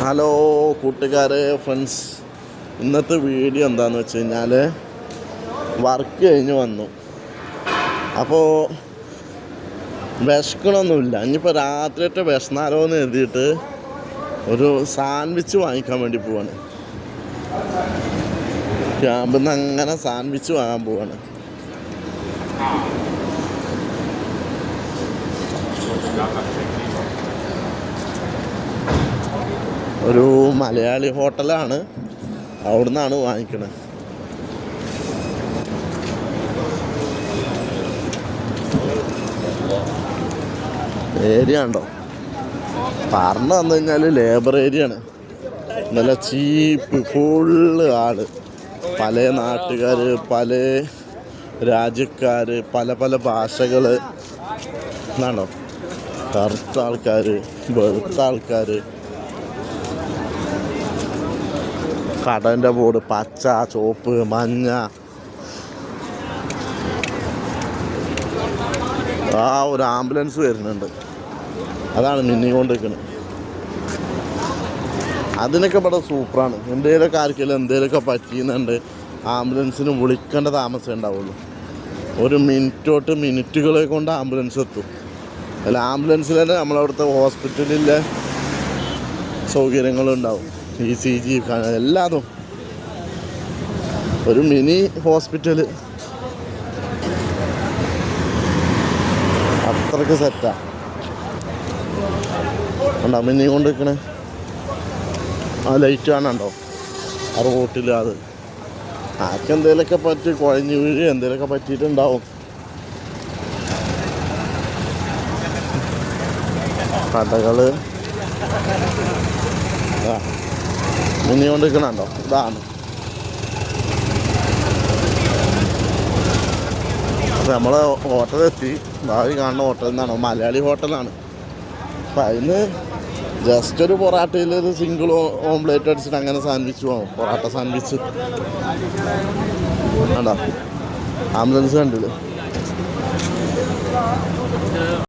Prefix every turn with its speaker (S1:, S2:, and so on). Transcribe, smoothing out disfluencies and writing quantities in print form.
S1: Hello കൂട്ടുകാരെ, friends. ഇന്നത്തെ video എന്താണെന്ന് വെച്ച് കഴിഞ്ഞാൽ വർക്ക് കഴിഞ്ഞ് വന്നു. അപ്പോൾ വിശക്കണമൊന്നുമില്ല. ഇനിയിപ്പോൾ രാത്രിയായിട്ട് വിശന്നാലോ എന്ന് എഴുതിയിട്ട് ഒരു സാൻഡ്വിച്ച് വാങ്ങിക്കാൻ വേണ്ടി പോവാണ്. ക്യാമ്പിൽ നിന്ന് അങ്ങനെ സാൻഡ്വിച്ച് വാങ്ങാൻ പോവാണ്. ഒരു മലയാളി ഹോട്ടലാണ്, അവിടെ നിന്നാണ് വാങ്ങിക്കണത്. ഏരിയ ഉണ്ടോ പറഞ്ഞു വന്നു കഴിഞ്ഞാൽ ലേബർ ഏരിയ ആണ്. നല്ല ചീപ്പ് ഫുള്ള് ആള്, പല നാട്ടുകാർ, പല രാജ്യക്കാർ, പല പല ഭാഷകൾ. എന്നാണോ, കറുത്ത ആൾക്കാർ, വെളുത്ത ആൾക്കാർ. കടൻ്റെ ബോർഡ് പച്ച, ചുവപ്പ്, മഞ്ഞ. ഒരു ആംബുലൻസ് വരുന്നുണ്ട്, അതാണ് മിന്നിക്കൊണ്ടിരിക്കുന്നത്. അതിനൊക്കെ ഇവിടെ സൂപ്പറാണ്. എന്തെങ്കിലുമൊക്കെ ആർക്കെങ്കിലും എന്തെങ്കിലുമൊക്കെ പറ്റിയെന്നുണ്ട് ആംബുലൻസിന് വിളിക്കേണ്ട താമസം ഉണ്ടാവുള്ളൂ. ഒരു മിനിറ്റുകളെ കൊണ്ട് ആംബുലൻസ് എത്തും. അല്ല, ആംബുലൻസിൽ തന്നെ നമ്മളവിടുത്തെ ഹോസ്പിറ്റലിലെ സൗകര്യങ്ങളുണ്ടാവും. ECG എല്ലാതും. ഒരു മിനി ഹോസ്പിറ്റൽ അത്രയ്ക്ക് സെറ്റാ. ഉണ്ടോ മിന്നി കൊണ്ട് നിൽക്കണേ? ആ ലൈറ്റ് കാണണ്ടോ ആ റോട്ടിൽ? അത് ആർക്കെന്തേലൊക്കെ പറ്റി കുഴഞ്ഞു വീഴ് എന്തേലൊക്കെ പറ്റിയിട്ടുണ്ടാവും. കടകള് മിന്നി കൊണ്ട് നിൽക്കണുണ്ടോ? ഇതാണ്. അപ്പം നമ്മൾ ഹോട്ടലെത്തി. ഭാവി കാണുന്ന ഹോട്ടലിൽ നിന്നാണ്, മലയാളി ഹോട്ടലാണ്. അപ്പം അതിന് ജസ്റ്റ് ഒരു പൊറാട്ടയിൽ ഒരു സിംഗിൾ ഓംപ്ലേറ്റ് അടിച്ചിട്ട് അങ്ങനെ സാൻഡ്വിച്ച് പോകും. പൊറാട്ട സാൻഡ്വിച്ച് കണ്ടോ? ആംബുലൻസ് കണ്ടില്ലേ?